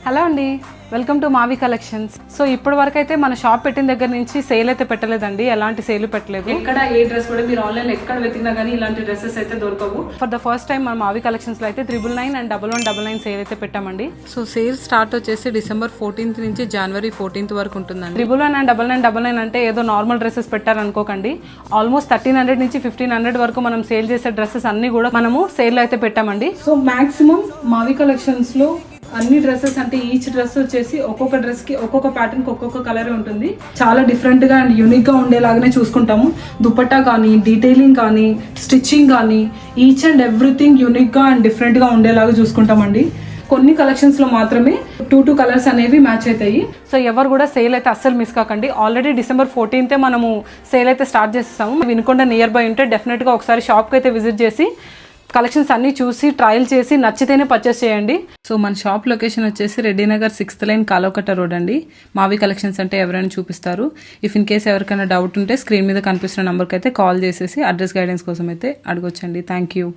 Hello అండి, welcome to మావి collections. So ఇప్పటి వరకు అయితే మన షాప్ పెట్టిన దగ్గర నుంచి సేల్ అయితే పెట్టలేదండి, ఎలాంటి సేల్ పెట్టలేదు. ఎక్కడ ఏ డ్రెస్ కూడా మీరు ఆన్లైన్ ఎక్కడ వెతికినా కానీ ఇలాంటి డ్రెస్సెస్ అయితే దొరకవు. ఫర్ ద ఫస్ట్ టైం మన మావి కలెక్షన్స్ లో అయితే 999 అండ్ 1199 సేల్ అయితే పెట్టామండి. సో సేల్ స్టార్ట్ వచ్చేసి December 14th నుంచి January 14th వరకు ఉంటుందండి. 999 అండ్ 1199 అంటే ఏదో నార్మల్ డ్రెస్సెస్ పెట్టారనుకోకండి. ఆల్మోస్ట్ 1300 నుంచి 1500 వరకు మనం సేల్ చేసే డ్రెస్సెస్ అన్ని కూడా మనము సేల్ లో అయితే పెట్టామండి. సో మాక్సిమం మావి కలెక్షన్స్ లో అన్ని డ్రెస్సెస్ అంటే ఈచ్ డ్రెస్ వచ్చేసి ఒక్కొక్క డ్రెస్ కి ఒక్కొక్క ప్యాటర్న్ కి ఒక్కొక్క కలర్ ఉంటుంది. చాలా డిఫరెంట్ గా అండ్ యూనిక్ గా ఉండేలాగానే చూసుకుంటాము. దుపట్టా కానీ, డీటెయిలింగ్ కానీ, స్టిచ్చింగ్ కానీ, ఈచ్ అండ్ ఎవ్రీథింగ్ యూనిక్ గా అండ్ డిఫరెంట్ గా ఉండేలాగా చూసుకుంటామండి. కొన్ని కలెక్షన్స్ లో మాత్రమే 2 కలర్స్ అనేవి మ్యాచ్ అవుతాయి. సో ఎవరు కూడా సేల్ అయితే అస్సలు మిస్ కాకండి. ఆల్రెడీ December 14th మనము సేల్ అయితే స్టార్ట్ చేస్తాము. వినుకొండ నియర్ బై ఉంటే డెఫినెట్ గా ఒకసారి షాప్ కి అయితే విజిట్ చేసి కలెక్షన్స్ అన్ని చూసి ట్రయల్ చేసి నచ్చితేనే పర్చేస్ చేయండి. సో మన షాప్ లొకేషన్ వచ్చేసి రెడ్డినగర్ 6th లైన్ కాలోకట్ట రోడ్ అండి. మావి కలెక్షన్స్ అంటే ఎవరైనా చూపిస్తారు. ఇఫ్ ఇన్ కేస్ ఎవరికైనా డౌట్ ఉంటే స్క్రీన్ మీద కనిపిస్తున్న నెంబర్కి అయితే కాల్ చేసేసి అడ్రస్ గైడెన్స్ కోసం అయితే అడగొచ్చండి. Thank you.